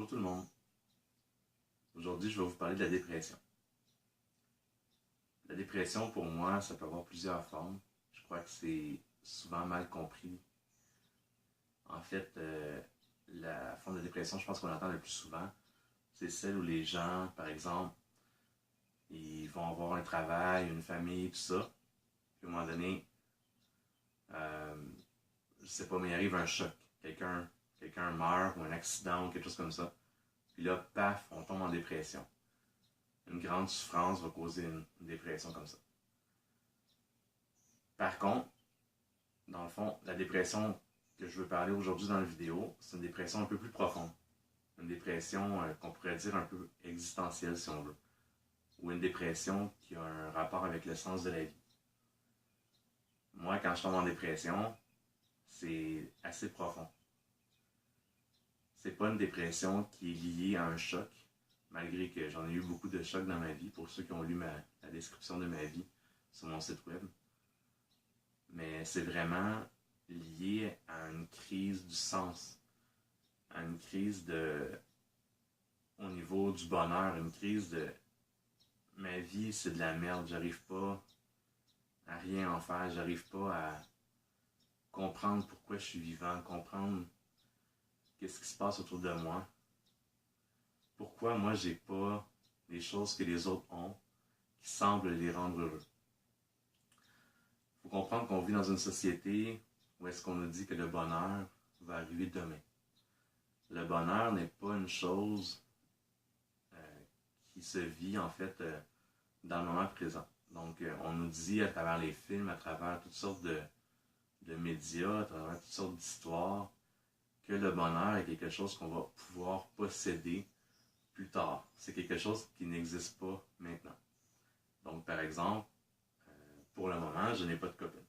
Bonjour tout le monde. Aujourd'hui, je vais vous parler de la dépression. La dépression, pour moi, ça peut avoir plusieurs formes. Je crois que c'est souvent mal compris. En fait, la forme de dépression, je pense qu'on entend le plus souvent, c'est celle où les gens, par exemple, ils vont avoir un travail, une famille, tout ça. Puis à un moment donné, euh, je sais pas, mais il arrive un choc. Quelqu'un meurt ou un accident ou quelque chose comme ça. Puis là, paf, on tombe en dépression. Une grande souffrance va causer une dépression comme ça. Par contre, dans le fond, la dépression que je veux parler aujourd'hui dans la vidéo, c'est une dépression un peu plus profonde. Une dépression qu'on pourrait dire un peu existentielle si on veut. Ou une dépression qui a un rapport avec le sens de la vie. Moi, quand je tombe en dépression, c'est assez profond. C'est pas une dépression qui est liée à un choc, malgré que j'en ai eu beaucoup de chocs dans ma vie, pour ceux qui ont lu la description de ma vie sur mon site web. Mais c'est vraiment lié à une crise du sens, à une crise au niveau du bonheur, une crise de ma vie c'est de la merde, j'arrive pas à rien en faire, j'arrive pas à comprendre pourquoi je suis vivant, comprendre qu'est-ce qui se passe autour de moi, pourquoi moi j'ai pas les choses que les autres ont qui semblent les rendre heureux. Il faut comprendre qu'on vit dans une société où est-ce qu'on nous dit que le bonheur va arriver demain. Le bonheur n'est pas une chose qui se vit en fait dans le moment présent. Donc on nous dit à travers les films, à travers toutes sortes de médias, à travers toutes sortes d'histoires, que le bonheur est quelque chose qu'on va pouvoir posséder plus tard. C'est quelque chose qui n'existe pas maintenant. Donc par exemple, pour le moment, je n'ai pas de copine.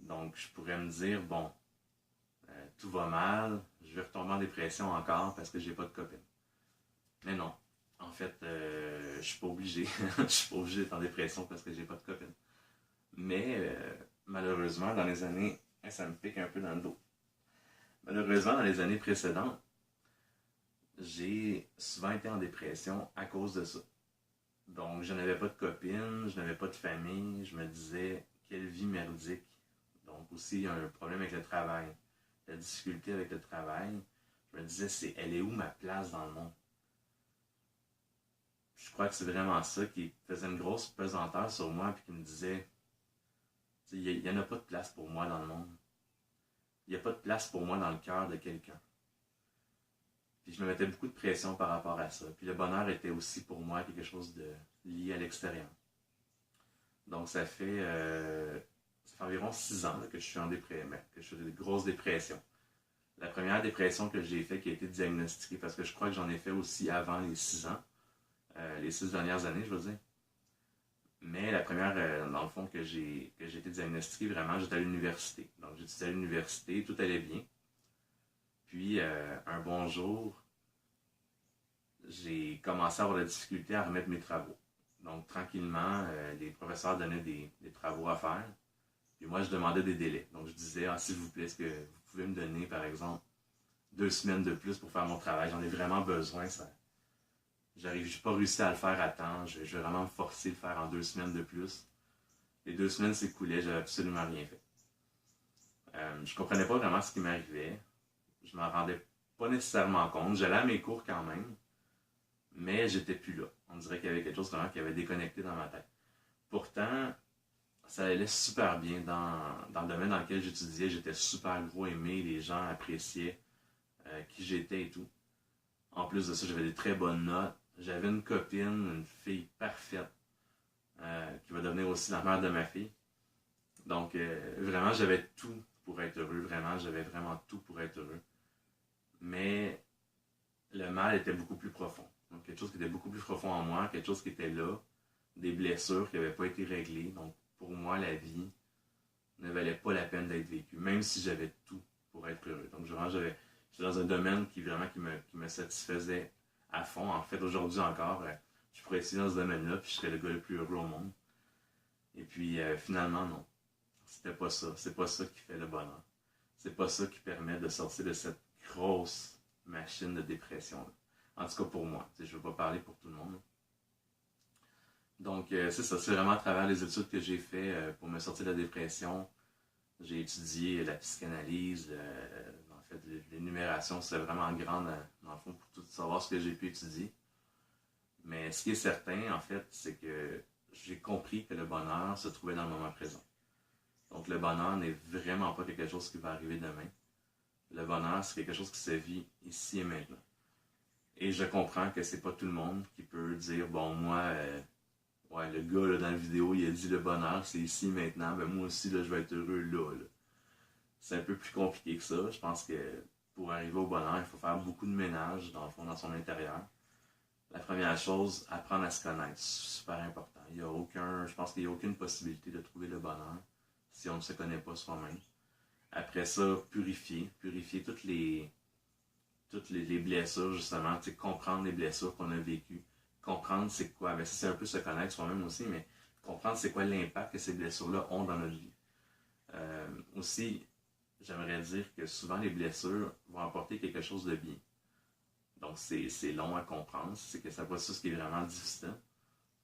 Donc je pourrais me dire, bon, tout va mal, je vais retomber en dépression encore parce que j'ai pas de copine. Mais non. En fait, je suis pas obligé. Je suis pas obligé d'être en dépression parce que j'ai pas de copine. Mais malheureusement, dans les années, ça me pique un peu dans le dos. Malheureusement, dans les années précédentes, j'ai souvent été en dépression à cause de ça. Donc, je n'avais pas de copine, je n'avais pas de famille, je me disais, quelle vie merdique. Donc aussi, il y a un problème avec le travail, la difficulté avec le travail. Je me disais, elle est où ma place dans le monde? Je crois que c'est vraiment ça qui faisait une grosse pesanteur sur moi, puis qui me disait, il n'y en a pas de place pour moi dans le monde. Il n'y a pas de place pour moi dans le cœur de quelqu'un. Puis je me mettais beaucoup de pression par rapport à ça. Puis le bonheur était aussi pour moi quelque chose de lié à l'extérieur. Donc ça fait environ 6 ans là, que je suis en dépression, que je fais de grosses dépressions. La première dépression que j'ai faite qui a été diagnostiquée, parce que je crois que j'en ai fait aussi avant les 6 ans, les 6 dernières années, je veux dire. Mais la première, dans le fond, que j'ai été diagnostiquée, vraiment, j'étais à l'université. Donc j'étudiais à l'université, tout allait bien. Puis, un bon jour, j'ai commencé à avoir de la difficulté à remettre mes travaux. Donc, tranquillement, les professeurs donnaient des travaux à faire. Puis moi, je demandais des délais. Donc, je disais, s'il vous plaît, est-ce que vous pouvez me donner, par exemple, 2 semaines de plus pour faire mon travail? J'en ai vraiment besoin. J'ai pas réussi à le faire à temps. Je vais vraiment me forcer de le faire en 2 semaines de plus. Les 2 semaines s'écoulaient, j'avais absolument rien fait. Je comprenais pas vraiment ce qui m'arrivait. Je m'en rendais pas nécessairement compte. J'allais à mes cours quand même, mais j'étais plus là. On dirait qu'il y avait quelque chose vraiment qui avait déconnecté dans ma tête. Pourtant, ça allait super bien dans le domaine dans lequel j'étudiais. J'étais super gros aimé, les gens appréciaient qui j'étais et tout. En plus de ça, j'avais des très bonnes notes. J'avais une copine, une fille parfaite, qui va devenir aussi la mère de ma fille. Donc, vraiment, j'avais tout pour être heureux. Vraiment, j'avais vraiment tout pour être heureux. Mais le mal était beaucoup plus profond. Donc, quelque chose qui était beaucoup plus profond en moi, quelque chose qui était là, des blessures qui n'avaient pas été réglées. Donc, pour moi, la vie ne valait pas la peine d'être vécue, même si j'avais tout pour être heureux. Donc, j'étais dans un domaine qui me satisfaisait à fond. En fait, aujourd'hui encore, je pourrais essayer dans ce domaine-là, puis je serais le gars le plus heureux au monde. Et puis, finalement, non. C'était pas ça. C'est pas ça qui fait le bonheur. C'est pas ça qui permet de sortir de cette grosse machine de dépression, là. En tout cas pour moi, je ne veux pas parler pour tout le monde. Donc, c'est ça, c'est vraiment à travers les études que j'ai fait pour me sortir de la dépression. J'ai étudié la psychanalyse, en fait, l'énumération, c'est vraiment grand dans le fond pour tout savoir ce que j'ai pu étudier. Mais ce qui est certain, en fait, c'est que j'ai compris que le bonheur se trouvait dans le moment présent. Donc, le bonheur n'est vraiment pas quelque chose qui va arriver demain. Le bonheur, c'est quelque chose qui se vit ici et maintenant. Et je comprends que c'est pas tout le monde qui peut dire, bon, moi, ouais, le gars là, dans la vidéo, il a dit le bonheur, c'est ici maintenant, ben moi aussi, là, je vais être heureux là. C'est un peu plus compliqué que ça. Je pense que pour arriver au bonheur, il faut faire beaucoup de ménage, dans le fond, dans son intérieur. La première chose, apprendre à se connaître. C'est super important. Je pense qu'il n'y a aucune possibilité de trouver le bonheur si on ne se connaît pas soi-même. Après ça, purifier toutes les blessures, justement, comprendre les blessures qu'on a vécues, comprendre c'est quoi, ben c'est un peu se connaître soi-même aussi, mais comprendre c'est quoi l'impact que ces blessures-là ont dans notre vie. Aussi, j'aimerais dire que souvent les blessures vont apporter quelque chose de bien. Donc c'est long à comprendre, c'est que ça processus qui est vraiment difficile.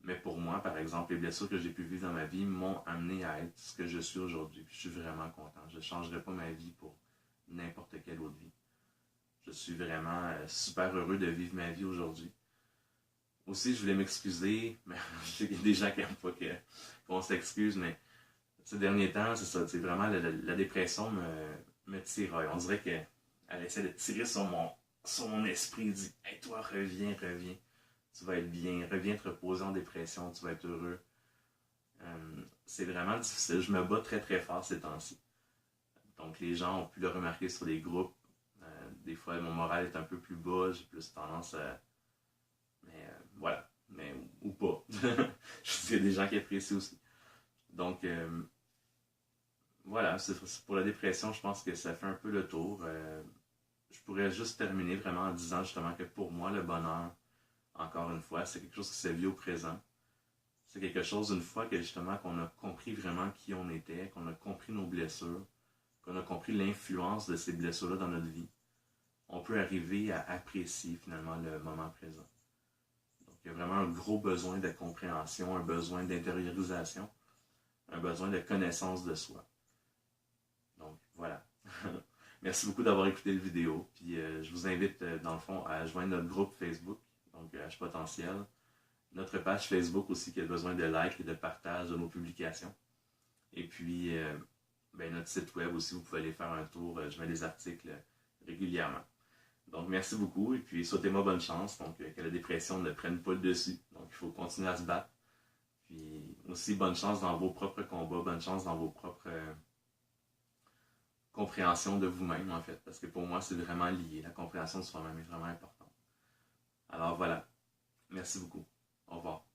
Mais pour moi, par exemple, les blessures que j'ai pu vivre dans ma vie m'ont amené à être ce que je suis aujourd'hui. Puis je suis vraiment content. Je ne changerai pas ma vie pour n'importe quelle autre vie. Je suis vraiment super heureux de vivre ma vie aujourd'hui. Aussi, je voulais m'excuser, mais je sais qu'il y a des gens qui n'aiment pas qu'on s'excuse, mais ces derniers temps, c'est ça, vraiment la dépression me tiraille. On dirait qu'elle essaie de tirer sur mon esprit, elle dit « Hey, toi, reviens, tu vas être bien, reviens te reposer en dépression, tu vas être heureux. » C'est vraiment difficile, je me bats très très fort ces temps-ci. Donc les gens ont pu le remarquer sur les groupes. Des fois, mon moral est un peu plus bas, j'ai plus tendance à... Mais voilà, ou pas. Je sais qu'il y a des gens qui apprécient aussi. Donc, voilà, pour la dépression, je pense que ça fait un peu le tour. Je pourrais juste terminer vraiment en disant justement que pour moi, le bonheur, encore une fois, c'est quelque chose qui se vit au présent. C'est quelque chose, une fois que justement qu'on a compris vraiment qui on était, qu'on a compris nos blessures, qu'on a compris l'influence de ces blessures-là dans notre vie, on peut arriver à apprécier finalement le moment présent. Donc il y a vraiment un gros besoin de compréhension, un besoin d'intériorisation, un besoin de connaissance de soi. Donc voilà. Merci beaucoup d'avoir écouté la vidéo. Puis je vous invite dans le fond à joindre notre groupe Facebook, donc H Potentiel. Notre page Facebook aussi qui a besoin de likes et de partage de nos publications. Et puis notre site web aussi, vous pouvez aller faire un tour. Je mets des articles régulièrement. Donc merci beaucoup et puis souhaitez-moi bonne chance. Donc que la dépression ne prenne pas le dessus. Donc il faut continuer à se battre. Puis aussi bonne chance dans vos propres combats, bonne chance dans vos propres compréhensions de vous-même en fait. Parce que pour moi c'est vraiment lié. La compréhension de soi-même est vraiment importante. Alors voilà. Merci beaucoup. Au revoir.